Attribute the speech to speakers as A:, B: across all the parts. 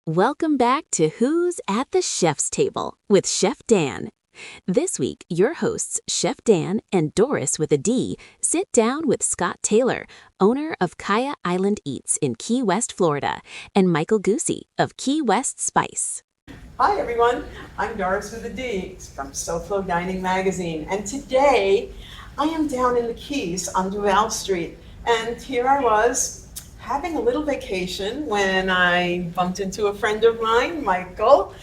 A: Welcome back to Who's at the Chef's Table with Chef Dan. This week, your hosts, Chef Dan and Doris WithaD, sit down with Scott Taylor, owner of Kaya Island Eats in Key West, Florida, and Michael Goosey of Key West Spice.
B: Hi everyone, I'm Doris WithaD from SoFloDining magazine, and today I am down in the Keys on Duval Street, and here I was having a little vacation when I bumped into a friend of mine, Michael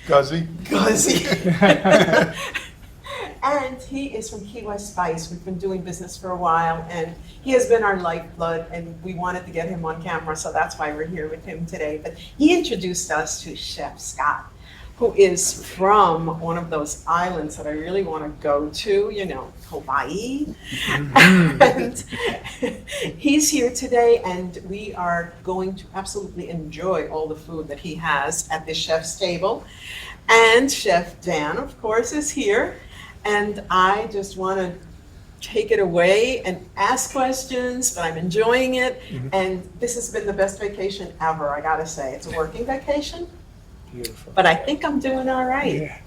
C: Guzzy.
B: And he is from Key West Spice. We've been doing business for a while, and he has been our lifeblood, and we wanted to get him on camera, so that's why we're here with him today. But he introduced us to Chef Scott, who is from one of those islands that I really want to go to, Hawaii. And he's here today, and we are going to absolutely enjoy all the food that he has at the chef's table. And Chef Dan, of course, is here. And I just want to take it away and ask questions, but I'm enjoying it. And this has been the best vacation ever, I gotta say. It's a working vacation.
D: Beautiful.
B: But I think I'm doing all right.
D: Yeah.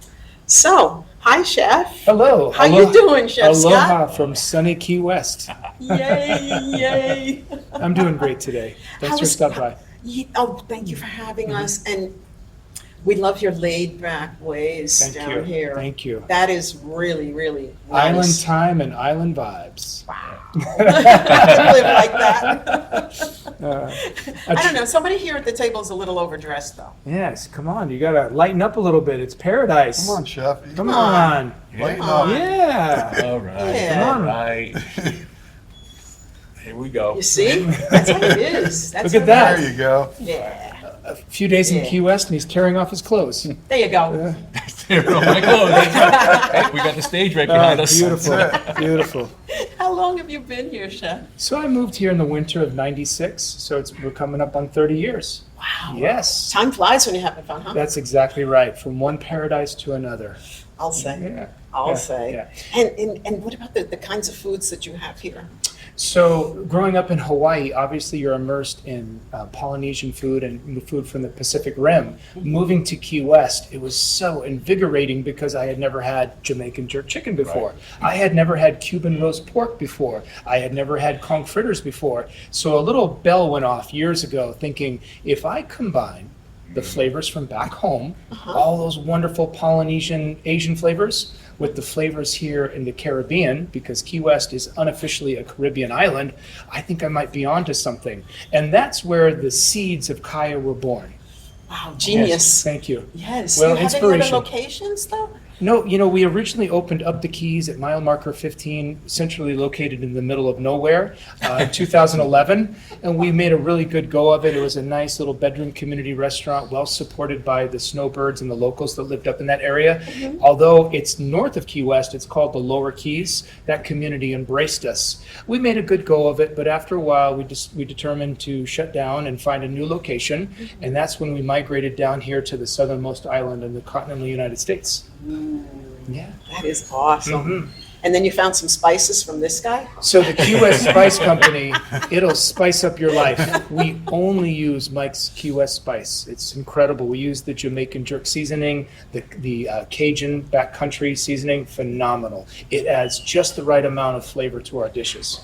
B: So, hi, Chef.
D: Hello.
B: How you doing, Chef
D: Aloha
B: Scott?
D: from sunny Key West.
B: Yay.
D: I'm doing great today. Thanks for stopping by.
B: Thank you for having us. And we love your laid-back ways
D: Thank
B: down
D: you.
B: here.
D: Thank you.
B: That is really, really
D: Island
B: nice.
D: time and island vibes.
B: Wow. I could live like that. I don't know. Somebody here at the table is a little overdressed, though.
D: Yes, come on. You got to lighten up a little bit. It's paradise.
C: Come on, Chef.
D: Come on.
C: Lighten
B: Come on.
C: up.
D: Yeah.
E: All right.
B: Yeah.
D: Come on.
E: All right. Here we go.
B: You see? That's how it is. That's
D: Look at
B: how it
D: that.
C: There you go.
B: is. Yeah.
D: A few days in
B: Yeah.
D: Key West and he's tearing off his clothes.
B: There you go.
E: Here are my clothes. Hey, we got the stage right behind us.
D: Beautiful. Beautiful.
B: How long have you been here, Chef?
D: So I moved here in the winter of '96, so we're coming up on 30 years.
B: Wow.
D: Yes.
B: Time flies when you're having fun, huh?
D: That's exactly right. From one paradise to another.
B: I'll say.
D: Yeah.
B: I'll
D: Yeah,
B: say.
D: yeah.
B: And what about the kinds of foods that you have here?
D: So growing up in Hawaii, obviously you're immersed in Polynesian food and food from the Pacific Rim. Moving to Key West, it was so invigorating because I had never had Jamaican jerk chicken before. I had never had Cuban roast pork before. I had never had conch fritters before. So a little bell went off years ago thinking, if I combine the flavors from back home, all those wonderful Polynesian Asian flavors, with the flavors here in the Caribbean, because Key West is unofficially a Caribbean island, I think I might be onto something. And that's where the seeds of Kaya were born.
B: Wow, genius.
D: Yes, thank you.
B: Yes.
D: Well,
B: you have any
D: inspiration.
B: other locations, though?
D: No, we originally opened up the Keys at mile marker 15, centrally located in the middle of nowhere, in 2011, and we made a really good go of it. It was a nice little bedroom community restaurant, well supported by the snowbirds and the locals that lived up in that area. Although it's north of Key West, it's called the Lower Keys. That community embraced us. We made a good go of it, but after a while, we determined to shut down and find a new location, and that's when we migrated down here to the southernmost island in the continental United States. Yeah.
B: That is awesome. And then you found some spices from this guy?
D: So the Key West Spice Company, it'll spice up your life. We only use Mike's Key West Spice. It's incredible. We use the Jamaican Jerk seasoning, the Cajun backcountry seasoning, phenomenal. It adds just the right amount of flavor to our dishes.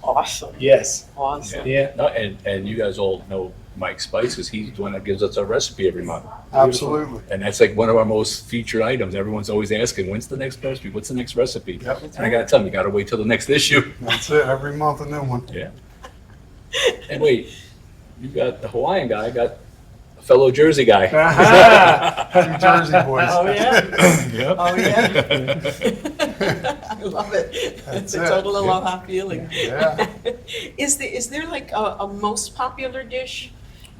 B: Awesome.
D: Yes.
B: Awesome.
D: Yeah.
E: No, and you guys all know Mike Spice, because he's the one that gives us our recipe every month.
C: Absolutely.
E: And that's like one of our most featured items. Everyone's always asking, when's the next recipe? What's the next recipe?
C: Yep.
E: And I gotta tell them, you gotta wait till the next issue.
C: That's it. Every month a new one.
E: Yeah. And wait, you got the Hawaiian guy, I got a fellow Jersey guy.
C: New Jersey boys.
B: Oh, yeah?
E: Yep.
B: Oh, yeah? I love it. It's
C: That's
B: a
C: it.
B: total aloha feeling.
C: Yeah.
B: Is there like a most popular dish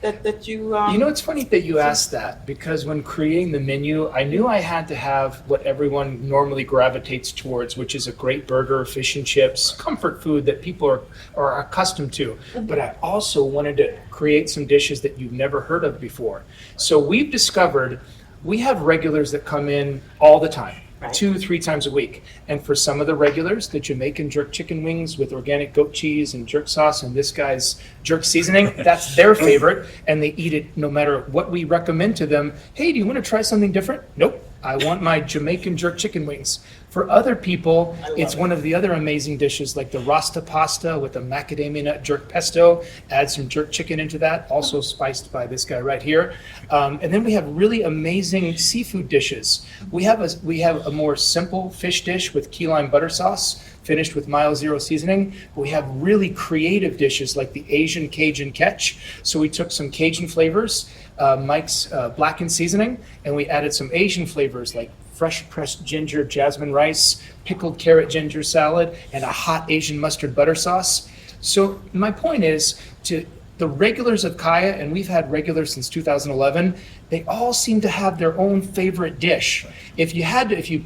B: that you...
D: It's funny that you asked that, because when creating the menu, I knew I had to have what everyone normally gravitates towards, which is a great burger, fish and chips, comfort food that people are accustomed to. But I also wanted to create some dishes that you've never heard of before. So we've discovered we have regulars that come in all the time.
B: Right.
D: 2-3 times a week. And for some of the regulars, the Jamaican jerk chicken wings with organic goat cheese and jerk sauce and this guy's jerk seasoning, that's their favorite, and they eat it no matter what we recommend to them. Hey, do you want to try something different? Nope. I want my Jamaican jerk chicken wings. For other people, it's one of the other amazing dishes like the Rasta pasta with the macadamia nut jerk pesto. Add some jerk chicken into that, also spiced by this guy right here. And then we have really amazing seafood dishes. We have a more simple fish dish with key lime butter sauce, finished with Mile Zero seasoning. We have really creative dishes like the Asian Cajun Catch. So we took some Cajun flavors, Mike's blackened seasoning, and we added some Asian flavors like fresh pressed ginger jasmine rice, pickled carrot ginger salad, and a hot Asian mustard butter sauce. So my point is, to the regulars of Kaya, and we've had regulars since 2011, they all seem to have their own favorite dish. If you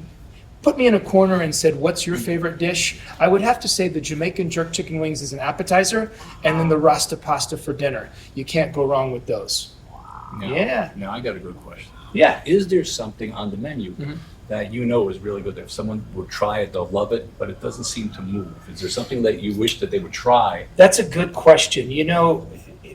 D: put me in a corner and said, what's your favorite dish? I would have to say the Jamaican jerk chicken wings is an appetizer, and then the Rasta pasta for dinner. You can't go wrong with those. Yeah.
E: Now I got a good question.
D: Yeah.
E: Is there something on the menu that you know is really good, that if someone would try it, they'll love it, but it doesn't seem to move? Is there something that you wish that they would try?
D: That's a good question. You know,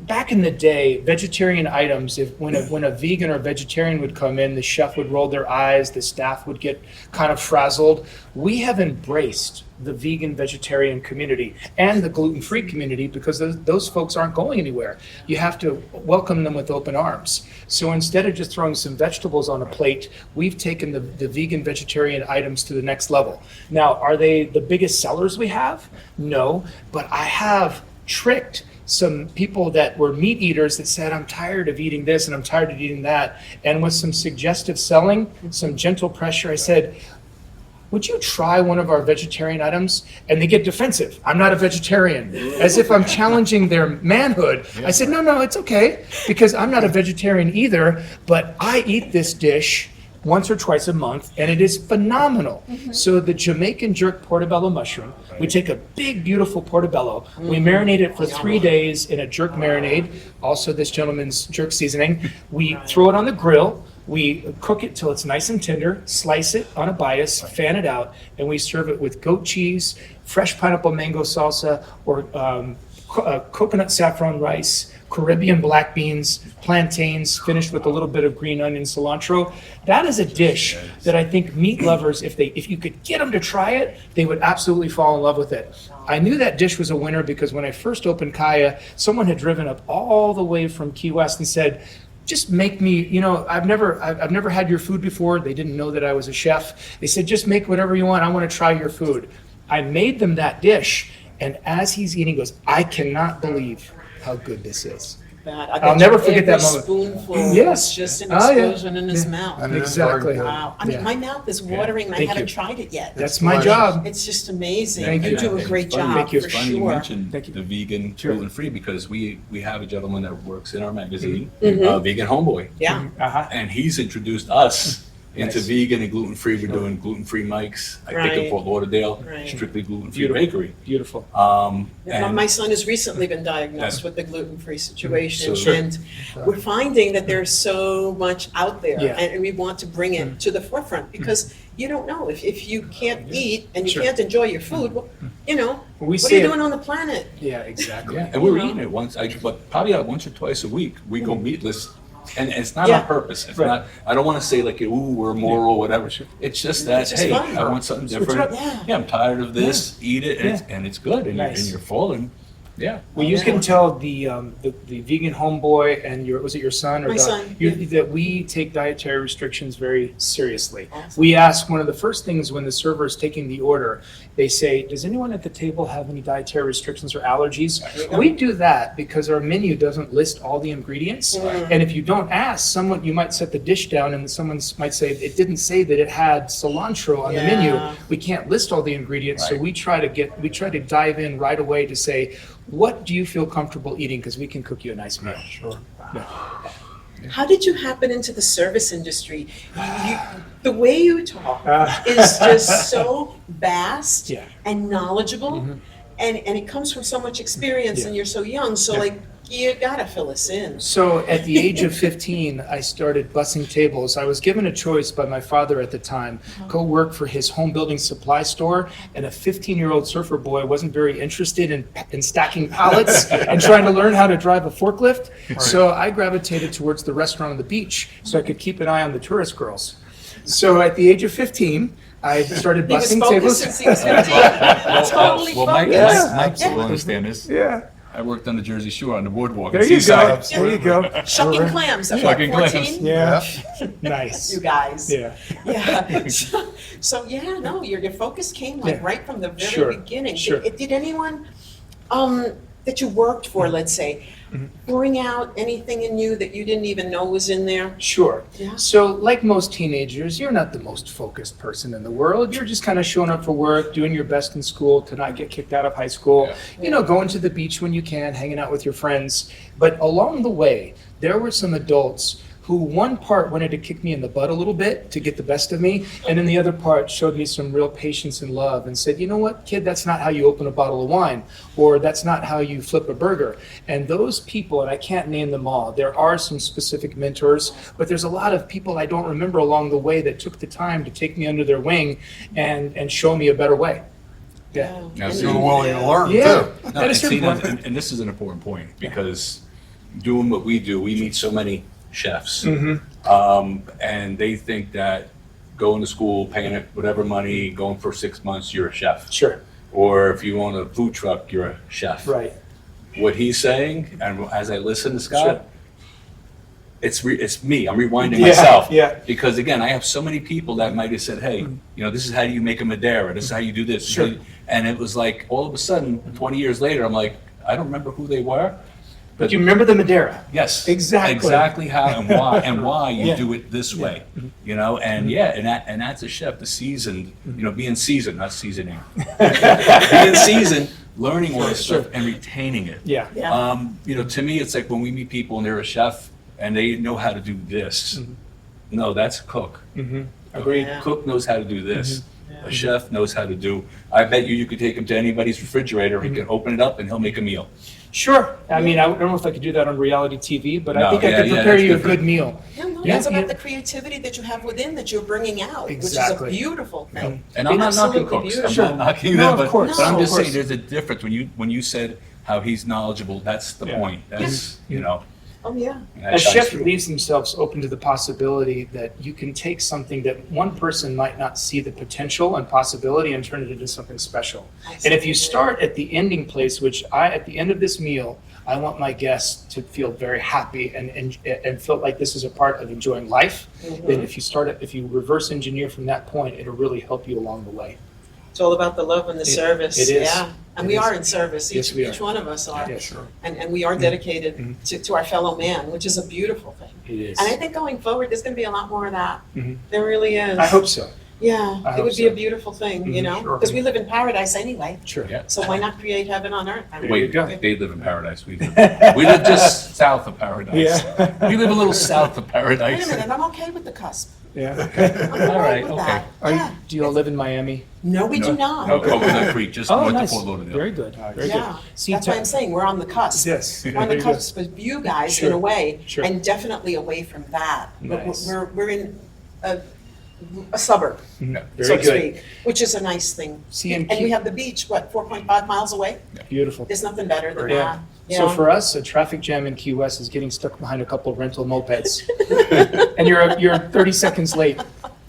D: back in the day, vegetarian items, when a vegan or vegetarian would come in, the chef would roll their eyes, the staff would get kind of frazzled. We have embraced the vegan vegetarian community and the gluten-free community because those folks aren't going anywhere. You have to welcome them with open arms. So instead of just throwing some vegetables on a plate, we've taken the vegan vegetarian items to the next level. Now, are they the biggest sellers we have? No, but I have tricked some people that were meat eaters that said, I'm tired of eating this and I'm tired of eating that. And with some suggestive selling, some gentle pressure, I said, would you try one of our vegetarian items? And they get defensive. I'm not a vegetarian. As if I'm challenging their manhood. I said, no, it's okay, because I'm not a vegetarian either, but I eat this dish once or twice a month, and it is phenomenal. So the Jamaican jerk portobello mushroom, we take a big, beautiful portobello, we marinate it for 3 days in a jerk marinade, also this gentleman's jerk seasoning. We throw it on the grill, we cook it till it's nice and tender, slice it on a bias, fan it out, and we serve it with goat cheese, fresh pineapple mango salsa, or coconut saffron rice, Caribbean black beans, plantains, finished with a little bit of green onion cilantro. That is a dish that I think meat lovers, if you could get them to try it, they would absolutely fall in love with it. I knew that dish was a winner because when I first opened Kaya, someone had driven up all the way from Key West and said, just make me, I've never had your food before. They didn't know that I was a chef. They said, just make whatever you want. I want to try your food. I made them that dish, and as he's eating, he goes, I cannot believe how good this is. I'll never forget that moment.
B: Spoonful
D: Yes.
B: was just an
D: Oh, yeah.
B: explosion in his mouth.
C: And it is
D: Exactly.
C: very good.
B: Wow. I mean,
D: Yeah.
B: my mouth is watering and I
D: Thank
B: haven't
D: you.
B: tried it yet.
D: That's my
C: delicious.
D: job.
B: It's just amazing.
D: Thank
B: You
D: you.
B: do a great job,
D: Thank you.
B: for
E: It's funny you
B: sure.
E: mentioned
D: Thank you.
E: the vegan,
D: Sure.
E: gluten-free, because we have a gentleman that works in our magazine, Vegan Homeboy,
B: Yeah.
D: Uh-huh.
E: and he's introduced us into
D: Nice.
E: vegan and gluten-free. We're doing gluten-free mics, I think in
B: Right.
E: Fort Lauderdale,
B: Right.
E: strictly gluten-free
D: Beautiful.
E: bakery.
D: Beautiful.
B: Yeah,
E: And
B: my son has recently been diagnosed
E: Yeah.
B: with the gluten-free situation,
E: So-
B: and we're finding that there's so much out there,
D: Yeah.
B: and we want to bring it to the forefront because you don't know if you can't eat and you
D: Sure.
B: can't enjoy your food. Well,
D: We
B: what
D: see
B: are you
D: it.
B: doing on the planet?
D: Yeah, exactly.
E: and we're
B: You know?
E: eating it once, but probably once or twice a week. We go meatless, and it's not
B: Yeah.
E: on purpose. It's
D: Right.
E: not. I don't want to say like, ooh, we're moral, whatever. It's just that,
B: It's just
E: hey,
B: fun.
E: I want something
D: Switch it
E: different.
D: up.
B: Yeah.
E: I'm tired of this. Eat it, and,
D: Yeah.
E: it's good, and,
D: Nice.
E: and you're falling. Yeah.
D: Well, you can tell the vegan homeboy and was it your son or
B: My son,
D: that we take dietary restrictions very seriously.
B: Awesome.
D: We ask one of the first things when the server is taking the order, they say, does anyone at the table have any dietary restrictions or allergies? We do that because our menu doesn't list all the ingredients. And if you don't ask, you might set the dish down and someone might say, it didn't say that it had cilantro on the menu.
B: Yeah.
D: We can't list all the ingredients, so
E: Right.
D: we try to dive in right away to say, what do you feel comfortable eating? Because we can cook you a nice meal.
C: Sure.
B: How did you happen into the service industry? The way you talk
D: Uh,
B: is just so vast
D: Yeah.
B: and knowledgeable,
D: Mhm.
B: and it comes from so much experience,
D: Yeah.
B: and you're so young. So,
D: Yeah.
B: like, You gotta fill us in.
D: So at the age of 15, I started bussing tables. I was given a choice by my father at the time, go work for his home building supply store, and a 15-year-old surfer boy wasn't very interested in stacking pallets and trying to learn how to drive a forklift. So I gravitated towards the restaurant on the beach so I could keep an eye on the tourist girls. So at the age of 15, I started
B: He was
D: bussing
B: focused
D: tables.
B: since he was 15. Totally
E: Well, Mike
B: focused.
E: will understand this.
D: Yeah,
E: I worked on the Jersey Shore on the boardwalk.
D: there
E: in
D: you go.
E: Seaside.
D: There you go.
B: Shucking clams at
E: Shucking
B: what,
E: clams.
B: 14?
D: Yeah, nice.
B: You guys.
D: Yeah.
B: Yeah. So yeah, no, your focus came like
D: Yeah.
B: right from the very
D: Sure,
B: beginning.
D: sure.
B: Did anyone that you worked for, let's say, bring out anything in you that you didn't even know was in there?
D: Sure.
B: Yeah.
D: So, like most teenagers, you're not the most focused person in the world. You're just kind of showing up for work, doing your best in school to not get kicked out of high school.
E: Yeah.
D: You know, going to the beach when you can, hanging out with your friends. But along the way, there were some adults who one part wanted to kick me in the butt a little bit to get the best of me, and then the other part showed me some real patience and love and said, you know what, kid, that's not how you open a bottle of wine, or that's not how you flip a burger. And those people, and I can't name them all, there are some specific mentors, but there's a lot of people I don't remember along the way that took the time to take me under their wing and show me a better way. Yeah.
E: Now,
B: And
E: see,
C: You were willing to learn,
D: Yeah.
C: too.
E: No,
D: That
E: and,
D: is
E: see,
D: important.
E: and this is an important point because doing what we do, we meet so many chefs, and they think that going to school, paying it whatever money, going for 6 months, you're a chef.
D: Sure.
E: Or if you own a food truck, you're a chef.
D: Right.
E: What he's saying, and as I listen to Scott,
D: Sure.
E: it's me. I'm rewinding
D: Yeah,
E: myself.
D: yeah.
E: Because again, I have so many people that might have said, hey, you know, this is how you make a Madeira. This is how you do this.
D: Sure.
E: And it was like, all of a sudden, 20 years later, I'm like, I don't remember who they were.
D: But you remember the Madeira?
E: Yes.
D: Exactly.
E: Exactly how and why you
D: Yeah.
E: do it this way. You know, and and that's a chef, the seasoned, you know, being seasoned, not seasoning. Being seasoned, learning all this stuff and retaining it.
D: Yeah.
B: Yeah.
E: You know, to me, it's like when we meet people and they're a chef and they know how to do this. No, that's a cook.
D: Agreed.
B: Yeah.
E: A cook knows how to do this. A chef knows how to do. I bet you could take him to anybody's refrigerator. He can open it up and he'll make a meal.
D: Sure. I mean, I don't know if I could do that on reality TV, but I
E: No,
D: think I
E: yeah,
D: could
E: yeah,
D: prepare
E: that's
D: you a
E: different.
D: good meal.
B: No,
D: Yeah,
B: it's about
D: yeah.
B: the creativity that you have within that you're bringing out,
D: Exactly.
B: which is a beautiful thing.
E: And I'm not knocking
B: Absolutely
E: cooks. I'm
B: beautiful.
E: not knocking
D: No,
E: them,
D: of
E: but,
D: course.
E: but I'm
B: No,
E: just
B: of
E: saying
B: course.
E: there's a difference when you said how he's knowledgeable. That's the
D: Yeah.
E: point. That's you know.
B: Oh, yeah.
E: that
D: A
E: shines
D: chef
E: through.
D: leaves themselves open to the possibility that you can take something that one person might not see the potential and possibility and turn it into something special. And if you start at the ending place, which at the end of this meal, I want my guests to feel very happy and feel like this is a part of enjoying life. Then if you reverse engineer from that point, it'll really help you along the way.
B: It's all about the love and the service.
D: it is.
B: Yeah. And
D: It
B: we
D: is.
B: are in service.
D: Yes, we are.
B: Each one of us are.
D: Yeah, sure.
B: And we are dedicated to our fellow man, which is a beautiful thing.
D: It is.
B: And I think going forward, there's going to be a lot more of that.
D: Mhm.
B: There really is.
D: I hope so.
B: Yeah,
D: I
B: it
D: hope
B: would be
D: so.
B: a beautiful thing, you
D: Mhm,
B: know?
D: sure.
B: Because we live in paradise anyway.
D: Sure.
E: Yeah.
B: So why not create heaven on earth? I mean,
D: There you
E: Wait,
D: go.
E: they live in paradise. We live just south of paradise.
D: Yeah.
E: We live a little south of
B: Wait a
E: paradise.
B: minute, I'm okay with the cusp.
D: Yeah.
B: I'm all
E: All
B: right
E: right,
B: with
E: okay.
B: that.
D: Are you-
B: Yeah.
D: Do you all live in Miami?
B: No, we do not.
E: No, Coconut Creek, just
D: Oh,
E: north
D: nice.
E: of Fort Lauderdale.
D: Very good. Very
B: Yeah,
D: good. See,
B: that's why I'm saying we're on the cusp.
D: Yes.
B: We're on
D: There
B: the
D: you go.
B: cusp of you guys
D: Sure.
B: in a way,
D: Sure.
B: and definitely away from that. But
D: Nice.
B: we're in a suburb,
E: Yeah.
B: so
D: Very
B: to
D: good.
B: speak, which is a nice thing.
D: See,
B: And we have the beach, 4.5 miles away?
D: Beautiful.
B: There's nothing better than
D: Yeah.
B: that.
D: So
B: Yeah.
D: for us, a traffic jam in Key West is getting stuck behind a couple of rental mopeds, and you're 30 seconds late.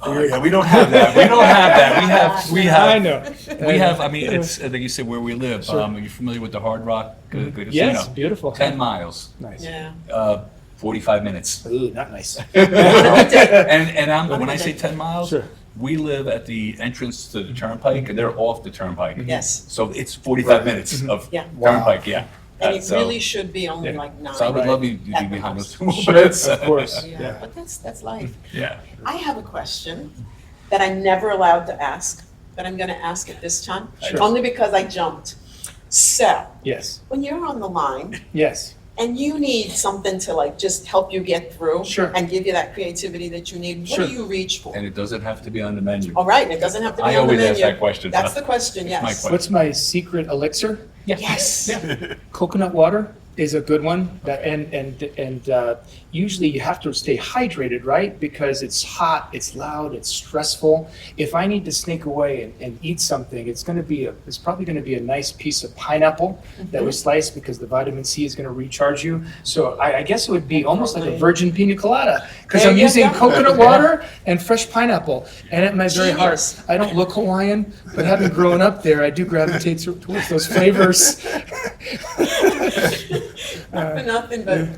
E: Oh, yeah, we don't have that. We don't have that. We have.
D: I know.
E: We have. I mean, it's like you said where we live.
D: Sure.
E: Are you familiar with the Hard Rock Casino?
D: Yes, beautiful.
E: 10 miles,
D: Nice.
B: Yeah.
E: 45 minutes.
D: Ooh, not nice.
E: And when I say 10 miles,
D: Sure.
E: we live at the entrance to the turnpike, and they're off the turnpike.
B: Yes.
E: So it's 45 minutes of
B: Yeah.
E: turnpike. Yeah.
B: And it
E: So-
B: really should be only
D: Yeah.
B: like 9.
E: So I would
D: Right.
E: love you to be
B: At the
E: behind
B: most.
E: those two
D: Sure,
E: mopeds.
D: of course.
B: Yeah,
D: Yeah.
B: but that's life.
E: Yeah.
B: I have a question that I'm never allowed to ask, but I'm going to ask it this time,
D: Sure.
B: only because I jumped. So,
D: Yes.
B: when you're on the line
D: Yes.
B: and you need something to like just help you get through
D: Sure.
B: and give you that creativity that you need, what
D: Sure.
B: do you reach for?
E: And it doesn't have to be on the menu.
B: All right, and it doesn't have to be
E: I
B: on the
E: always
B: menu.
E: ask that question.
B: That's the question,
E: my
B: yes.
E: question.
D: What's my secret elixir?
B: Yes.
D: Coconut water, is a good one. And usually you have to stay hydrated, right? Because it's hot, it's loud, it's stressful. If I need to sneak away and eat something, it's probably going to be a nice piece of pineapple that we slice because the vitamin C is going to recharge you. So I guess it would be almost like a virgin pina colada because
B: There
D: I'm
B: you
D: using
B: go.
D: coconut water and fresh pineapple. And at my very heart,
B: Genius.
D: I don't look Hawaiian, but having grown up there, I do gravitate towards those flavors.
B: Not for nothing, but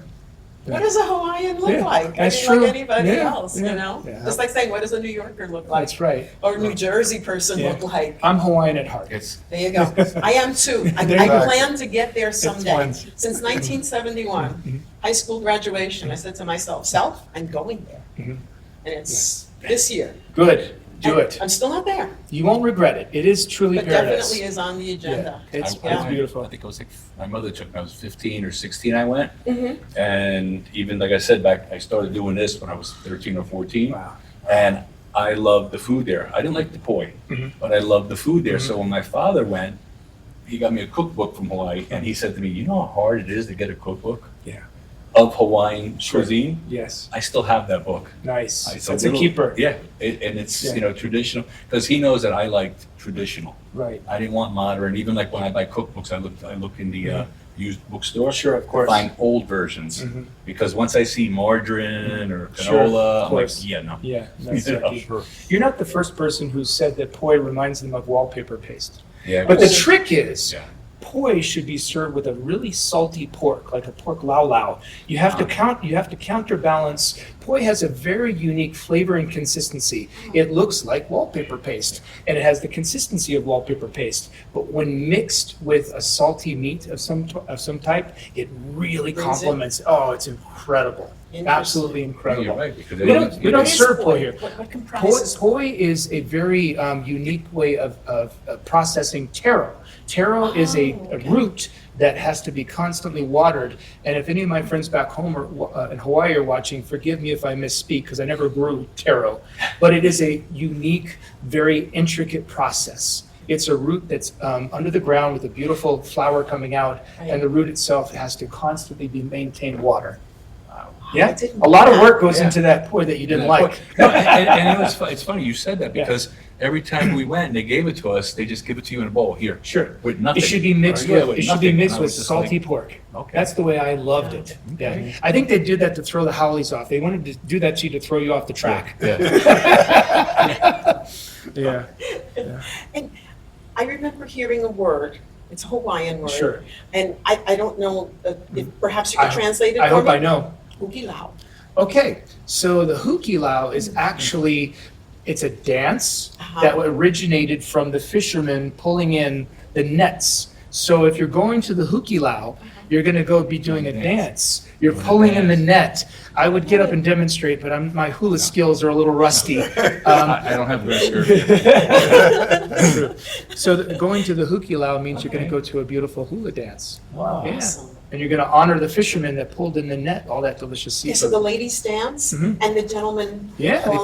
B: what does a Hawaiian look
D: Yeah,
B: like?
D: that's
B: Like
D: true.
B: anybody
D: Yeah,
B: else,
D: yeah,
B: you know?
D: yeah.
B: Just like saying, what does a New Yorker look like?
D: That's right.
B: Or a New Jersey person
D: Yeah.
B: look like?
D: I'm Hawaiian at heart.
E: It's
B: There you go. I am too. I
D: There you
C: go.
B: plan to get there someday.
C: twins.
B: Since 1971, high school graduation, I said to myself, I'm going there.
D: Mhm.
B: And it's this year.
D: Good. Do
B: And
D: it.
B: I'm still not there,
D: You won't regret it. It is truly
B: but
D: paradise.
B: definitely is on the agenda.
D: It's
E: I went,
D: beautiful.
E: I think I was like, my mother took me, I was 15 or 16, I went.
B: Mhm.
E: And even like I said, I started doing this when I was 13 or 14.
D: Wow.
E: And I loved the food there. I didn't like the poi,
D: Mhm.
E: but I loved the food there. So when my father went, he got me a cookbook from Hawaii, and he said to me, "You know how hard it is to get a cookbook
D: Yeah.
E: of Hawaiian
D: Sure.
E: cuisine?"
D: Yes.
E: I still have that book.
D: Nice.
E: It's
D: It's a keeper.
E: Yeah, and it's
D: Yeah.
E: traditional because he knows that I liked traditional.
D: Right.
E: I didn't want modern. Even like when I buy cookbooks, I look in the used bookstore.
D: Sure, of course.
E: Find old versions
D: Mhm.
E: because once I see margarine or
D: Sure,
E: canola,
D: of
E: I'm like,
D: course.
E: yeah, no.
D: Yeah. That's
E: You know,
D: tricky. You're not the first person who said that poi reminds them of wallpaper paste.
E: Yeah,
D: But the
E: because-
D: trick is,
E: Yeah.
D: poi should be served with a really salty pork, like a pork lau lau. You have to counterbalance. Poi has a very unique flavor and consistency. It looks like wallpaper paste, and it has the consistency of wallpaper paste. But when mixed with a salty meat of some type, it really
B: Brings it-
D: complements. Oh, it's incredible.
B: Interesting.
D: Absolutely
E: You're
D: incredible.
E: right because
D: We don't
B: What is
D: serve poi here.
B: What
D: Poi,
B: comprises
D: poi is a very unique way of processing taro. Taro is a
B: okay.
D: root that has to be constantly watered. And if any of my friends back home in Hawaii are watching, forgive me if I misspeak because I never grew taro. But it is a unique, very intricate process. It's a root that's under the ground with a beautiful flower coming out, and the root itself has to constantly be maintained water.
B: I
D: Yeah,
B: didn't
D: a lot of
B: know
D: work goes
E: Yeah.
D: into that poi that you didn't
E: Yeah,
D: like.
E: No, and it's funny you said that
D: Yeah.
E: because every time we went and they gave it to us, they just give it to you in a bowl here
D: Sure.
E: with nothing.
D: It should be mixed
E: Yeah,
D: with, it should be
E: nothing.
D: mixed
E: I
D: with
E: was just
D: salty
E: like,
D: pork.
E: Okay.
D: That's the way I loved it. Yeah.
E: Okay.
D: I think they did that to throw the haoles off. They wanted to do that to you to throw you off the track.
E: Yeah.
D: Yeah.
B: And I remember hearing a word, it's a Hawaiian word.
D: Sure.
B: And I don't know if perhaps you could translate it
D: I
B: for
D: hope
B: me?
D: I know.
B: Hukilau.
D: Okay, so the hukilau is actually, it's a dance
B: Uh-huh.
D: that originated from the fishermen pulling in the nets. So if you're going to the hukilau, you're gonna go be doing a dance. You're pulling in the net. I would get up and demonstrate, but my hula skills are a little rusty.
E: I don't have the skirt.
D: So going to the hukilau means you're gonna go to a beautiful hula dance.
B: Wow.
D: Yeah.
B: Awesome.
D: And you're gonna honor the fishermen that pulled in the net, all that delicious
B: Yeah,
D: seafood.
B: so the ladies dance
D: Mhm.
B: and the gentlemen
D: Yeah, they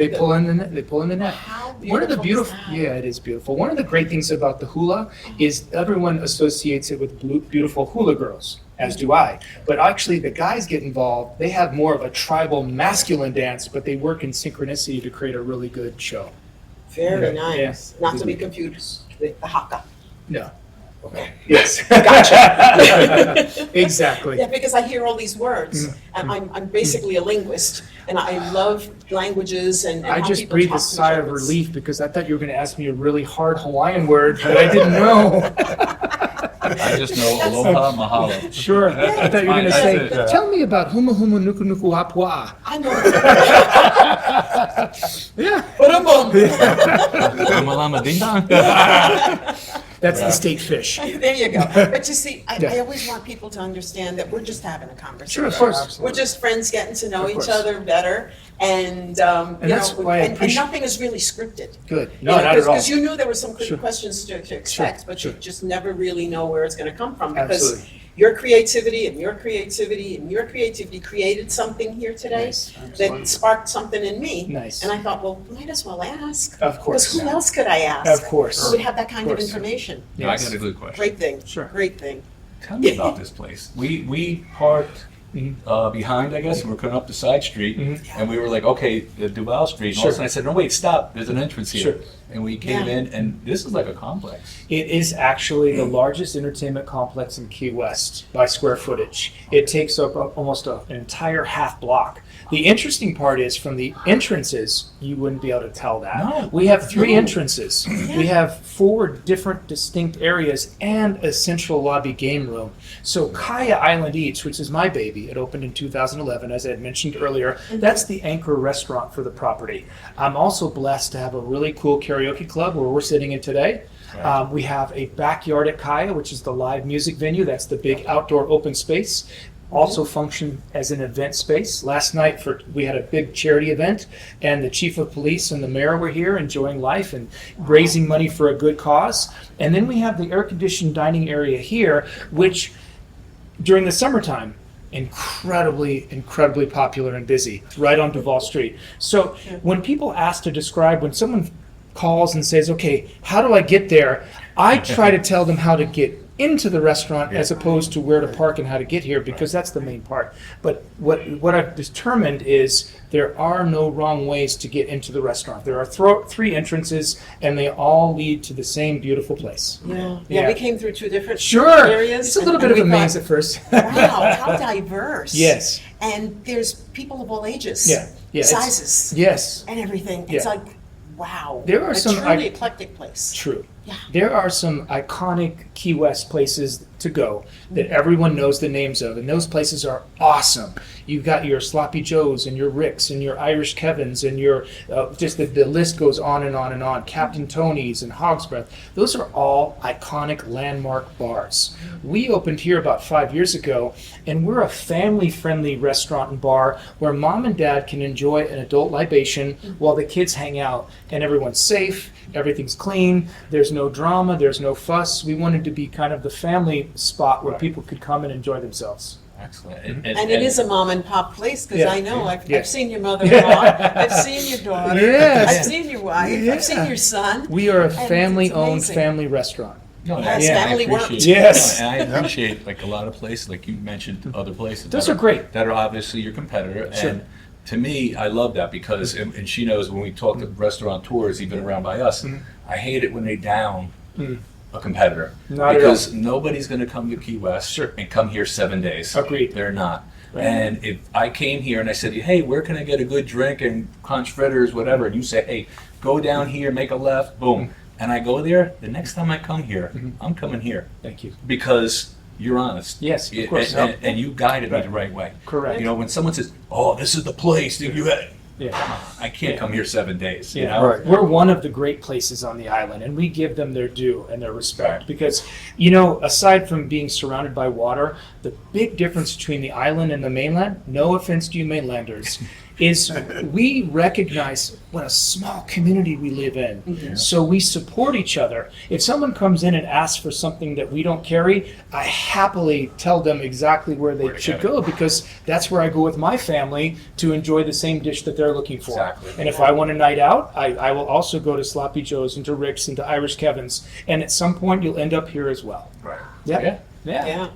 D: pull in the net. They pull in the net.
B: How
D: One of the
B: beautiful is
D: beautiful,
B: that?
D: yeah, it is beautiful. One of the great things about the hula is everyone associates it with beautiful hula girls, as do I. But actually, the guys get involved. They have more of a tribal masculine dance, but they work in synchronicity to create a really good show.
B: Very
E: Okay.
B: nice. Not to be confused with the haka.
D: No.
B: Okay.
D: Yes.
B: Gotcha.
D: Exactly.
B: Yeah, because I hear all these words. And I'm basically a linguist, and I love languages and
D: I
B: how
D: just
B: people
D: breathed
B: talk
D: a
B: to each
D: sigh
B: other.
D: of
B: It's-
D: relief because I thought you were going to ask me a really hard Hawaiian word that I didn't know.
E: I just know aloha, mahalo.
D: Sure. I thought you were going to
E: That's
D: say,
E: it.
D: tell me about huma huma nuku nuku apua.
B: I know.
D: Yeah.
B: Ba-dum-bum.
E: Lama lama ding dong.
D: That's the state fish.
B: There you go. But you see, I
D: Yeah.
B: always want people to understand that we're just having a conversation.
D: Sure, of course.
B: We're just friends getting to know
D: Of
B: each
D: course.
B: other better, and you
D: that's
B: know,
D: why I
B: and
D: appreciate-
B: nothing is really scripted.
D: Good. No, not at all.
B: Because you knew there were some
D: Sure.
B: questions to expect, but
D: sure.
B: you just never really know where it's going to come from because
D: Absolutely.
B: your creativity and your creativity and your creativity created something here today
D: Nice.
B: that sparked something in me.
D: Nice.
B: And I thought, well, might as well ask.
D: Of
B: Because
D: course.
B: who else could I ask?
D: Of course.
B: Who would have that kind of
D: course.
B: information?
E: No, I got a good question.
B: Great thing.
D: Sure.
B: Great thing.
E: tell me about this place. We parked behind, I guess, and we're coming up the side street, and we were like, okay, the Duval Street. And all of a sudden I said, no, wait, stop. There's an entrance here.
D: Sure.
E: And we came in, and this is like a complex.
D: It is actually the largest entertainment complex in Key West by square footage. It takes up almost an entire half block. The interesting part is from the entrances, you wouldn't be able to tell that.
E: No.
D: We have 3 entrances. We have 4 different distinct areas and a central lobby game room. So Kaya Island Eats, which is my baby, it opened in 2011, as I had mentioned earlier. That's the anchor restaurant for the property. I'm also blessed to have a really cool karaoke club where we're sitting in today.
E: Right.
D: We have a backyard at Kaya, which is the live music venue. That's the big outdoor open space. Also function as an event space. Last night we had a big charity event, and the chief of police and the mayor were here enjoying life and raising money for a good cause. And then we have the air-conditioned dining area here, which during the summertime, incredibly popular and busy, right on Duval Street. So when people ask to describe, when someone calls and says, okay, how do I get there? I try to tell them how to get into the restaurant as opposed to where to park and how to get here, because that's the main part. But what I've determined is there are no wrong ways to get into the restaurant. There are 3 entrances, and they all lead to the same beautiful place.
B: Yeah, we came through 2 different
D: Sure.
B: areas.
D: It's a little bit of a maze at first.
B: Wow, how diverse.
D: Yes.
B: And there's people of all ages.
D: Yeah. It's-
B: Sizes.
D: Yes.
B: And everything. It's
D: Yeah.
B: like, wow.
D: There are
B: a
D: some
B: truly eclectic place.
D: True.
B: Yeah.
D: There are some iconic Key West places to go that everyone knows the names of, and those places are awesome. You've got your Sloppy Joes and your Ricks and your Irish Kevins and your, just the list goes on and on and on. Captain Tony's and Hog's Breath. Those are all iconic landmark bars. We opened here about 5 years ago, and we're a family-friendly restaurant and bar where mom and dad can enjoy an adult libation while the kids hang out, and everyone's safe. Everything's clean. There's no drama. There's no fuss. We wanted to be kind of the family spot where people could come and enjoy themselves.
E: Excellent.
B: And it is a mom and pop place, because
D: Yeah.
B: I know I've
D: Yeah.
B: seen your mother-in-law, I've seen your daughter,
D: Yes.
B: I've seen your wife,
D: Yeah.
B: I've seen your son.
D: We are a
B: it's
D: family-owned
B: amazing.
D: family restaurant.
E: No,
B: Yes,
E: and
B: family
E: I
B: work.
E: appreciate
D: Yes.
E: no, and I appreciate like a lot of places, like you mentioned, other places.
D: Those
E: that
D: are great.
E: That are obviously your competitor,
D: Sure.
E: and to me, I love that because, and she knows when we talk to restaurateurs, even around by us, I hate it when they down a competitor
D: Not at
E: because nobody's going to come to Key West
D: Sure.
E: and come here 7 days.
D: Agreed.
E: They're not. And if I came here and I said, hey, where can I get a good drink and conch fritters, whatever, and you say, hey, go down here, make a left, boom, and I go there, the next time I come here, I'm coming here
D: Thank you.
E: because you're honest.
D: Yes, of course.
E: And you guided me
D: Right.
E: the right way.
D: Correct.
E: You know, when someone says, oh, this is the place, dude,
D: Yeah.
E: I can't come here 7 days, you
D: Yeah.
E: know?
C: Right.
D: We're one of the great places on the island, and we give them their due and their respect
E: Right.
D: because, aside from being surrounded by water, the big difference between the island and the mainland, no offense to you mainlanders, is we recognize what a small community we live in. So we support each other. If someone comes in and asks for something that we don't carry, I happily tell them exactly where they
E: Where to
D: should
E: get it.
D: go because that's where I go with my family to enjoy the same dish that they're looking for.
E: Exactly.
D: And if I want a night out, I will also go to Sloppy Joe's and to Rick's and to Irish Kevin's. And at some point, you'll end up here as well.
E: Right.
D: Yeah. Yeah.
B: Yeah.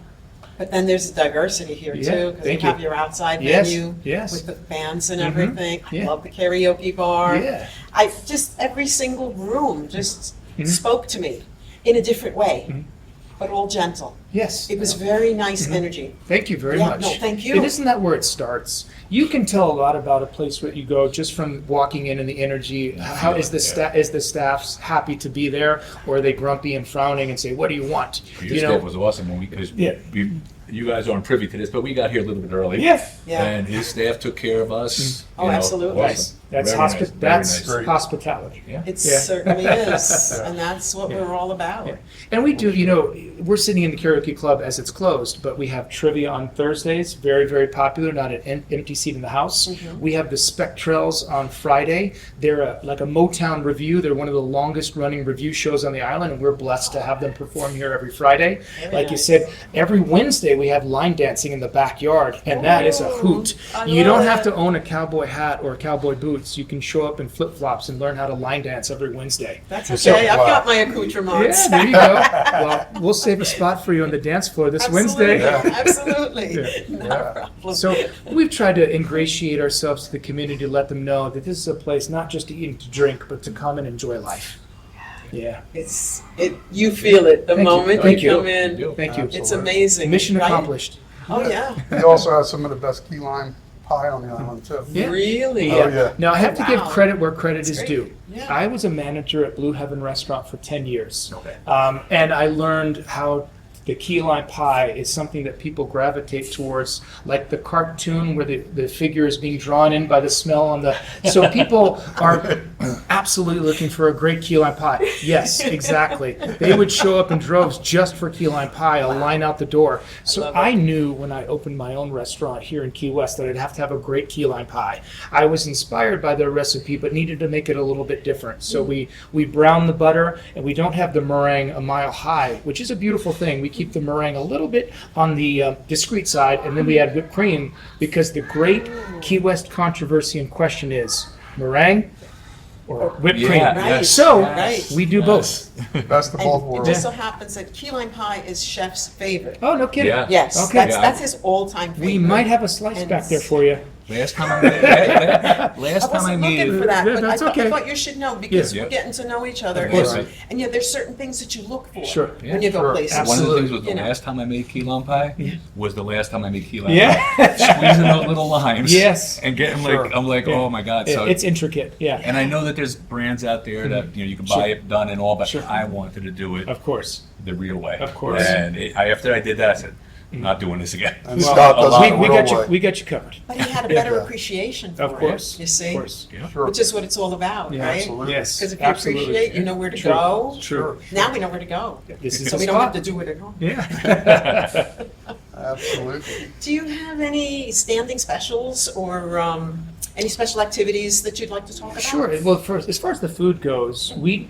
B: But then there's diversity here
D: Yeah,
B: too, because you
D: thank
B: have
D: you.
B: your outside
D: Yes,
B: venue
D: yes.
B: with the bands and
D: Mhm,
B: everything. I
D: yeah.
B: love the karaoke bar.
D: Yeah.
B: I just every single room just
D: Mhm.
B: spoke to me in a different way,
D: Mhm.
B: but all gentle.
D: Yes.
B: It was very nice energy.
D: Thank you very
B: Yeah,
D: much.
B: no, thank you.
D: And isn't that where it starts? You can tell a lot about a place where you go just from walking in and the energy. How is the staff's happy to be there, or are they grumpy and frowning and say, "What do you want?"
E: Your staff was awesome when because
D: Yeah.
E: you guys aren't privy to this, but we got here a little bit early.
D: Yeah.
B: Yeah.
E: And his staff took care of us.
B: Oh,
E: you know,
B: absolutely.
E: awesome.
D: Nice. That's
E: Very nice, very
D: that's
E: nice.
D: hospitality.
E: Yeah.
B: It
D: Yeah.
B: certainly is, and that's what
D: Yeah.
B: we're all about.
D: Yeah. And we do, we're sitting in the karaoke club as it's closed, but we have trivia on Thursdays, very, very popular, not an empty seat in the house. We have the Spectrels on Friday. They're like a Motown review. They're one of the longest running review shows on the island, and we're blessed to have them perform here every Friday.
B: Very
D: Like you
B: nice.
D: said, every Wednesday we have line dancing in the backyard, and that is a hoot.
B: I
D: You
B: love
D: don't have
B: it.
D: to own a cowboy hat or cowboy boots boots. You can show up in flip-flops and learn how to line dance every Wednesday.
B: That's
C: So,
B: okay. I've
C: wow.
B: got my accoutrements.
D: Yeah, there you go. Well, we'll save a spot for you on the dance floor this Wednesday.
B: Absolutely.
D: Yeah.
B: Not a problem.
D: So we've tried to ingratiate ourselves to the community to let them know that this is a place not just to eat and to drink, but to come and enjoy life. Yeah.
B: You feel it the
D: Thank you.
B: moment
D: Thank
B: you
D: you.
B: come in.
D: Thank you.
B: It's amazing.
D: Mission
B: right?
D: accomplished.
B: Oh, yeah.
C: We also have some of the best key lime pie on the island too.
D: Yeah.
B: Really?
C: Oh, yeah.
D: Now I have to give
B: Wow.
D: credit where credit
B: That's
D: is
B: great.
D: due.
B: Yeah.
D: I was a manager at Blue Heaven Restaurant for 10 years.
E: Okay.
D: And I learned how the key lime pie is something that people gravitate towards, like the cartoon where the figure is being drawn in by the smell on the. So people are absolutely looking for a great key lime pie. Yes, exactly. They would show up in droves just for key lime pie, a line out the door. So I knew when I opened my own restaurant here in Key West that I'd have to have a great key lime pie. I was inspired by their recipe, but needed to make it a little bit different. So we brown the butter, and we don't have the meringue a mile high, which is a beautiful thing. We keep the meringue a little bit on the discreet side, and then we add whipped cream, because the great Key West controversy in question is meringue or whipped cream.
B: Right.
D: So
B: Right.
D: we do both.
C: Best of both
B: And it
C: worlds.
B: just so happens that key lime pie is chef's favorite.
D: Oh, no kidding.
E: Yeah.
B: Yes,
D: Okay.
B: that's his all-time favorite.
D: We might have a slice
B: And
D: back there for you.
E: Last time I made, last
B: I
E: time I
B: wasn't looking
E: made,
B: for that,
D: Yeah,
B: but
D: that's
B: I
D: okay.
B: thought you should know, because
E: Yeah.
B: we're getting to know each other.
E: Of course.
B: And yeah, there's certain things that you look for
D: Sure.
B: when you go
C: Sure.
B: places.
E: one of the
D: Absolutely.
E: things was the
B: You know.
E: last time I made key lime pie was the last time I made key lime
D: Yeah.
E: pie. Squeezing those little limes.
D: Yes.
E: And getting
C: Sure.
E: I'm like,
D: Yeah.
E: oh my God. So
D: It's intricate, yeah.
E: and I know that there's brands out there that you can buy
D: Sure.
E: it done and all, but
D: Sure.
E: I wanted to do it
D: Of course.
E: the real way.
D: Of course.
E: And after I did that, I said, I'm not doing this again.
C: And Scott does
D: We,
C: it the
D: we
C: real
D: got you.
C: way.
D: We got you covered.
B: But he had a better
C: Yeah.
B: appreciation for
D: Of course.
B: it, you see?
D: Of course.
C: Sure.
B: Which is what it's all about,
D: Yeah,
B: right?
C: absolutely.
D: Yes.
B: Because if you
D: absolutely.
B: appreciate, you know where to
D: True.
B: go.
D: True.
B: Now we know where to go.
D: This is
B: So
D: a
B: we don't have
D: spot.
B: to do it at home.
D: Yeah.
C: Absolutely.
B: Do you have any standing specials or any special activities that you'd like to talk about?
D: Sure. Well, first, as far as the food goes, we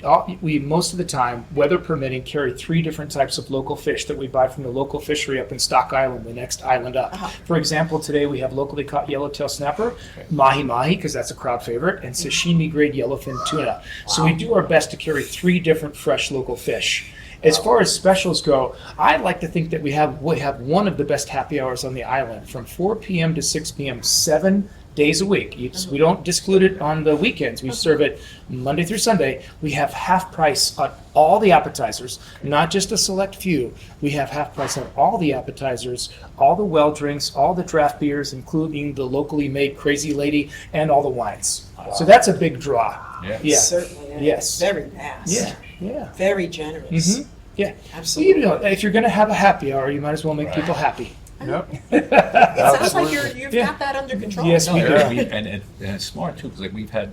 D: most of the time, weather permitting, carry 3 different types of local fish that we buy from the local fishery up in Stock Island, the next island up.
B: Uh-huh.
D: For example, today we have locally caught yellowtail snapper, mahi-mahi, because that's a crowd favorite, and sashimi grade yellowfin tuna. So we do our best to carry 3 different fresh local fish. As far as specials go, I like to think that we have one of the best happy hours on the island, from 4 p.m. to 6 p.m., 7 days a week. We don't exclude it on the weekends. We serve it Monday through Sunday. We have half price on all the appetizers, not just a select few. We have half price on all the appetizers, all the well drinks, all the draft beers, including the locally made Crazy Lady, and all the wines. So that's a big draw.
E: Yeah.
D: Yeah.
B: Certainly. Yeah.
D: Yes.
B: Very fast.
D: Yeah. Yeah.
B: Very generous.
D: Mhm. Yeah.
B: Absolutely.
D: You know, if you're going to have a happy hour, you might as well make people happy.
C: Yep.
B: It sounds like
C: Absolutely.
B: you've
D: Yeah.
B: got that under control.
D: Yes, we
E: No,
D: do.
E: and it's smart too, because like we've had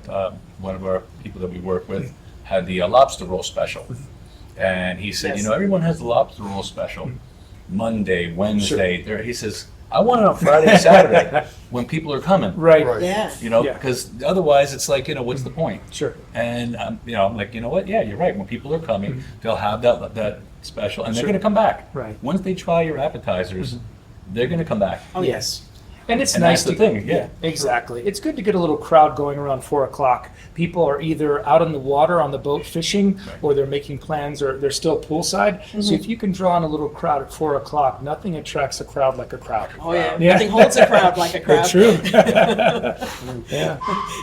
E: one of our people that we work with had the lobster roll special, and he said,
B: Yes.
E: everyone has the lobster roll special, Monday, Wednesday. There, he says, I want it on Friday and Saturday when people are coming.
D: Right.
C: Right.
B: Yeah.
D: Yeah.
E: Because otherwise it's like, what's the point?
D: Sure.
E: And I'm like, you know what? Yeah, you're right. When people are coming, they'll have that special, and they're
D: Sure.
E: going to come back.
D: Right.
E: Once they try your appetizers, they're going to come back.
B: Oh,
D: Yes. And it's
E: And
D: nice
E: that's
D: to
E: the thing, yeah.
D: exactly. It's good to get a little crowd going around 4 o'clock. People are either out on the water on the boat fishing, or they're making plans, or they're still poolside. So if you can draw in a little crowd at 4 o'clock, nothing attracts a crowd like a crowd.
B: Oh, yeah.
D: Yeah.
B: Nothing holds a crowd like a crowd.
D: True. Yeah.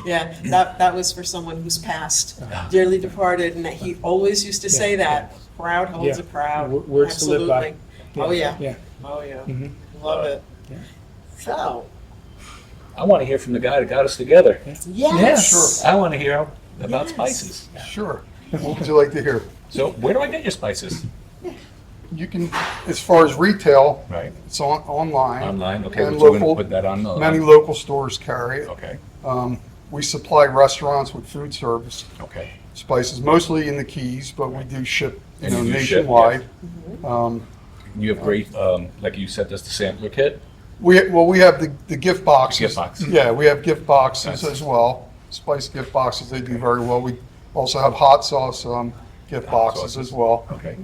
B: Yeah, that was for someone who's passed, dearly departed, and that he always used to say that, crowd holds
D: Yeah.
B: a crowd.
D: Words to live by.
B: Absolutely. Oh, yeah.
D: Yeah.
B: Oh, yeah.
D: Mhm.
B: Love it.
D: Yeah.
B: So,
E: I want to hear from the guy that got us together.
B: yes.
E: I want to hear about
B: Yes.
E: spices.
C: Sure. What would you like to hear?
E: So where do I get your spices?
C: You can, as far as retail,
E: Right.
C: it's online.
E: Online, okay.
C: And
E: So we're gonna
C: local,
E: put that on the.
C: many local stores carry it.
E: Okay,
C: We supply restaurants with food service
E: okay.
C: spices, mostly in the Keys, but we do ship,
E: And you do ship,
C: nationwide.
E: You have great, like you sent us the sampler kit?
C: We have the gift boxes.
E: Gift box.
C: Yeah, we have gift boxes
E: Nice.
C: as well. Spice gift boxes, they do very well. We also have hot sauce gift boxes as well.
E: Okay.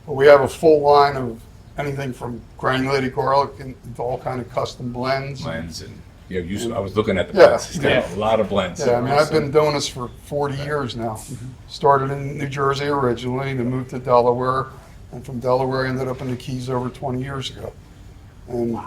C: But we have a full line of anything from granulated garlic and to all kind of custom blends.
E: Blends and, Yeah, I was looking at the
C: Yeah.
E: blends. He's got a lot of blends.
C: Yeah, I mean, I've been doing this for 40 years now. Started in New Jersey originally, then moved to Delaware, and from Delaware I ended up in the Keys over 20 years ago. And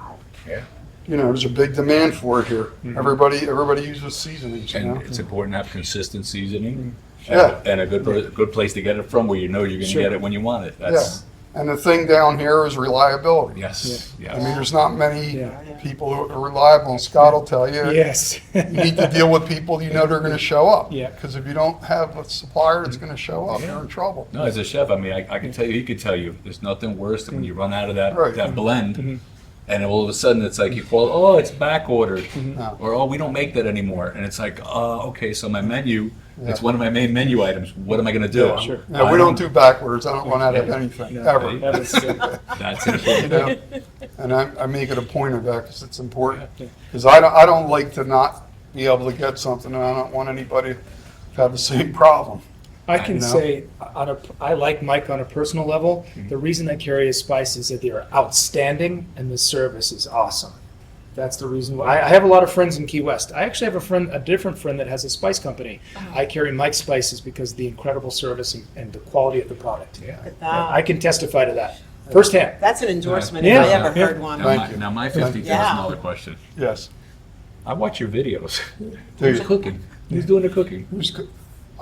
E: Yeah.
C: you know, there's a big demand for it here. Everybody uses seasonings. You
E: And
C: know?
E: it's important to have consistent seasoning.
C: Yeah.
E: And a good place to get it from where you know you're going to get it when you want it. That's,
C: And the thing down here is reliability.
E: yes.
C: I mean, there's not many
D: Yeah.
C: people who are reliable, and Scott will tell you.
D: Yes.
C: You need to deal with people you know they're going to show up.
D: Yeah.
C: Because if you don't have a supplier that's going to show up, you're in trouble.
E: No, as a chef, I mean, I can tell you, he could tell you, there's nothing worse than when you run out of that,
C: Right.
E: that blend, and all of a sudden it's like you call, oh, it's back ordered,
C: No.
E: or oh, we don't make that anymore, and it's like, okay, so my menu, it's
C: Yeah.
E: one of my main menu items. What am I going to do?
C: Yeah,
D: sure.
C: No, we don't do backwards. I don't run out of anything, ever.
E: That's
C: You
E: important.
C: know? And I make it a point of that because it's important. Because I don't like to not be able to get something, and I don't want anybody to have the same problem.
D: I can
C: You know?
D: say, I like Mike on a personal level. The reason I carry his spice is that they are outstanding and the service is awesome. That's the reason why. I have a lot of friends in Key West. I actually have a different friend that has a spice company. I carry Mike's spices because of the incredible service and the quality of the product.
E: Yeah.
D: I can testify to that firsthand.
B: That's an endorsement
D: Yeah.
B: if I ever
D: Yeah.
B: heard one.
E: Now my $50,000
B: Yeah.
E: question.
C: Yes.
E: I watch your videos.
C: Do
E: Who's
C: you?
E: cooking? Who's doing the cooking?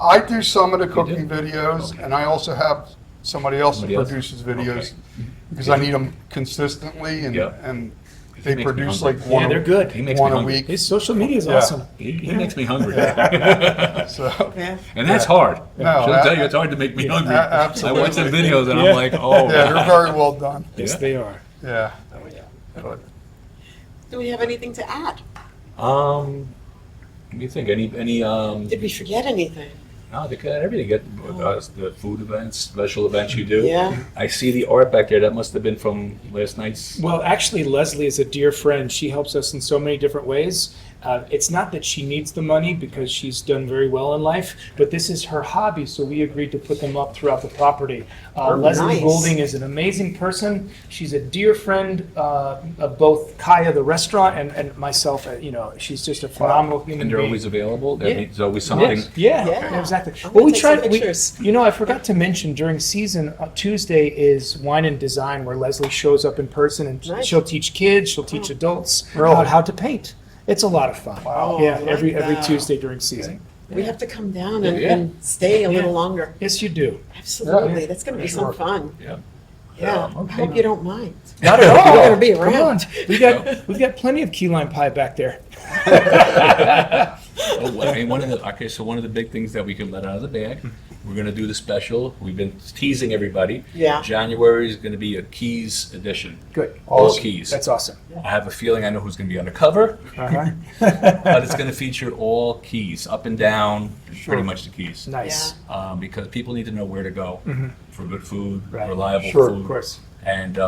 C: I do some of the cooking
E: do?
C: videos,
E: Okay.
C: and I also have somebody else that
E: Somebody else?
C: produces videos
E: Okay.
C: because I need them consistently, and
E: Yeah.
C: and
E: He
C: they
E: makes me
C: produce
E: hungry.
C: like one,
D: Yeah, they're good.
E: He makes me
C: one a
E: hungry.
C: week.
D: His social media is
C: Yeah.
D: awesome.
E: He makes me hungry.
C: So
B: Yeah.
E: And that's hard.
C: No,
E: She'll tell you it's hard to make me hungry.
C: absolutely.
E: I watch the videos and
D: Yeah.
E: I'm like, oh.
C: yeah, they're very well done.
D: Yes,
E: Yeah.
D: they are.
C: Yeah.
B: Do we have anything to add?
E: What do you think? Any
B: Did we forget anything?
E: no, they got everything. Get the food events, special events you do.
B: Yeah.
E: I see the art back there. That must have been from last night's.
D: Well, actually, Leslie is a dear friend. She helps us in so many different ways. It's not that she needs the money because she's done very well in life, but this is her hobby, so we agreed to put them up throughout the property. Leslie
B: nice.
D: Golding is an amazing person. She's a dear friend of both Kaya, the restaurant, and myself. She's just a phenomenal human
E: And they're
D: being.
E: always available.
D: Yeah.
E: There's always something.
D: Yeah,
B: Yeah.
D: exactly.
B: I'm
D: Well,
B: gonna
D: we
B: take some
D: tried.
B: pictures.
D: I forgot to mention during season Tuesday is Wine and Design, where Leslie shows up in person and
B: Nice.
D: she'll teach kids, she'll teach adults
C: Really?
D: about how to paint. It's a lot of fun.
C: Wow.
D: Yeah,
B: I like
D: every
B: that.
D: Tuesday during season.
B: We have to come down and,
E: Yeah.
B: and stay a little
D: Yeah.
B: longer.
D: Yes, you do.
B: Absolutely.
C: Yeah.
B: That's going to be
C: Sure.
B: some fun.
E: Yeah.
B: Yeah. I
E: Okay.
B: hope you don't mind.
D: Not at all.
B: We're gonna be
D: Come
B: around.
D: on. We've got plenty of key lime pie back there.
E: Oh, I mean, one of the big things that we can let out of the bag. We're going to do the special. We've been teasing everybody.
B: Yeah.
E: January is going to be a Keys edition.
D: Good.
E: All
C: Awesome.
E: Keys.
D: That's awesome.
E: I have a feeling I know who's going to be on the cover,
D: Uh-huh.
E: but it's going to feature all Keys, up and down,
C: Sure.
E: pretty much the Keys.
D: Nice.
E: Because people need to know where to go for good food,
D: Right.
E: reliable
C: Sure.
E: food,
D: Of course.
E: and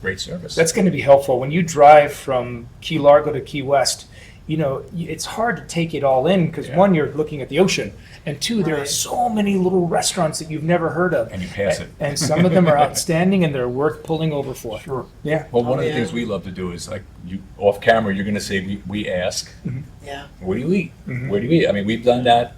E: great service.
D: That's going to be helpful. When you drive from Key Largo to Key West, it's hard to take it all in because
E: Yeah.
D: one, you're looking at the ocean, and two, there are
B: Right.
D: so many little restaurants that you've never heard of.
E: And you pass it.
D: And some of them are outstanding and they're worth pulling over for.
C: Sure.
D: Yeah.
E: Well, one of the
B: yeah.
E: things we love to do is like you off camera, you're going to say we ask,
B: Yeah.
E: where do you eat? Where do you eat? I mean, we've done that.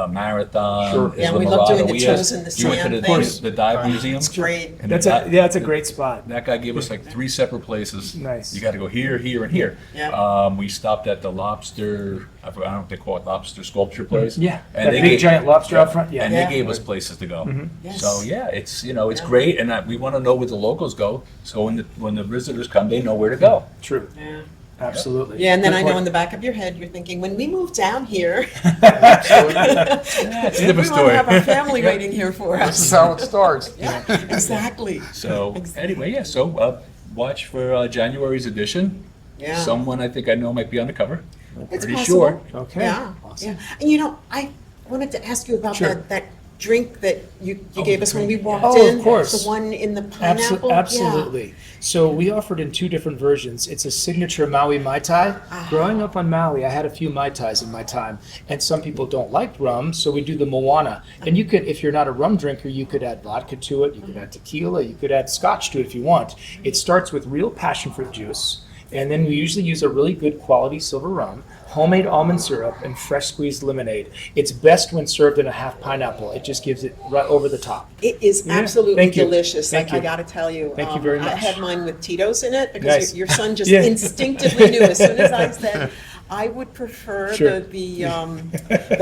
E: Marathon.
C: Sure.
B: Yeah,
E: Isla
B: we love doing
E: Morada.
B: the
E: We
B: toes
E: asked-
B: in the
E: You went to
B: sand
E: the,
B: thing.
E: the dive museum.
B: It's great.
E: And
D: That's
E: that-
D: a great spot.
E: That guy gave us like 3 separate places.
D: Nice.
E: You got to go here, here, and here.
B: Yeah.
E: We stopped at the lobster. I don't know if they call it lobster sculpture place.
D: Yeah.
E: And
D: That
E: they
D: big
E: gave-
D: giant lobster out front. Yeah.
E: And
B: Yeah.
E: they gave us places to go.
B: Yes.
E: So yeah, it's it's great, and we want to know where the locals go. So when the visitors come, they know where to go.
D: True.
B: Yeah.
D: Absolutely.
B: Yeah, and then
D: Good
B: I know
D: point.
B: in the back of your head, you're thinking, when we move down here,
E: Yeah, it's a
B: we
E: different
B: want to
E: story.
B: have our family waiting here for
C: This is
B: us.
C: how it starts.
B: Yeah, exactly.
E: So
B: Exactly.
E: anyway, yeah. So watch for January's edition.
B: Yeah.
E: Someone I think I know might be on the cover.
B: It's
E: Pretty
B: possible.
E: sure.
D: Okay.
B: Yeah,
D: Awesome.
B: yeah. And I wanted to ask you about
D: Sure.
B: that drink that you gave us when we walked
D: Oh, of
B: in.
D: course.
B: The one in the pineapple.
D: Absolutely. So we offered in 2 different versions. It's a signature Maui Mai Tai. Growing up on Maui, I had a few Mai Tais in my time, and some people don't like rum, so we do the Moana. And you could, if you're not a rum drinker, you could add vodka to it, you could add tequila, you could add scotch to it if you want. It starts with real passion fruit juice. And then we usually use a really good quality silver rum, homemade almond syrup, and fresh squeezed lemonade. It's best when served in a half pineapple. It just gives it right over the top.
B: It is
D: Yeah.
B: absolutely
D: Thank you.
B: delicious.
D: Thank
B: I
D: you.
B: gotta tell you.
D: Thank you very
B: I
D: much.
B: had mine with Tito's in it because
D: Nice.
B: your son just
D: Yeah.
B: instinctively knew as soon as I said I would prefer
D: Sure.
B: the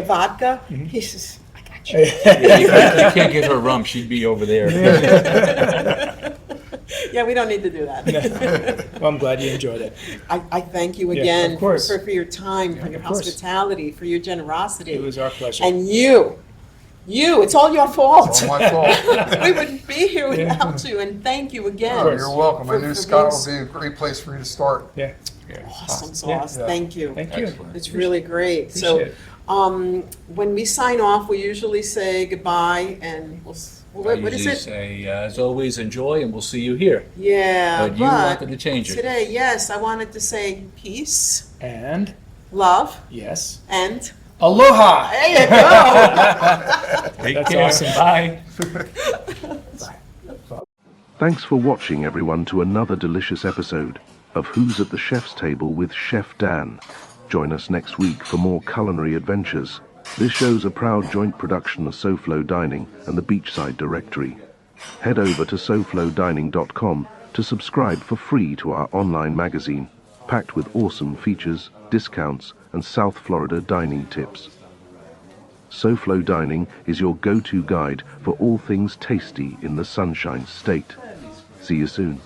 B: vodka. He says, I got you.
F: You can't give her rum, she'd be over there.
B: Yeah, we don't need to do that.
D: Well, I'm glad you enjoyed it.
B: I thank you
D: Yeah,
B: again
D: of course.
B: for your time, for your
D: of course.
B: hospitality, for your generosity.
D: It was our pleasure.
B: And you, it's all your fault.
C: It's all my fault.
B: We wouldn't be here without you, and thank you again.
C: Oh, you're welcome. I
B: For-
C: knew
B: for
C: Scott
B: being
C: would be a great place for you to start.
D: Yeah.
B: Awesome sauce.
C: Yeah.
B: Thank you.
D: Thank you.
E: Excellent.
B: It's really great.
D: Appreciate
B: So,
D: it.
B: when we sign off, we usually say goodbye, and what is
E: usually
B: it?
E: say, as always, enjoy, and we'll see you here.
B: Yeah,
E: But you wanted to change it.
B: today, yes, I wanted to say peace,
D: And,
B: love,
D: yes,
B: and
D: aloha!
B: there you go.
E: Take
D: That's
E: care.
D: awesome.
E: Bye.
G: Thanks for watching, everyone, to another delicious episode of Who's at the Chef's Table with Chef Dan. Join us next week for more culinary adventures. This show's a proud joint production of SoFloDining and the Beachside Directory. Head over to SoFloDining.com to subscribe for free to our online magazine, packed with awesome features, discounts, and South Florida dining tips. SoFloDining is your go-to guide for all things tasty in the Sunshine State. See you soon.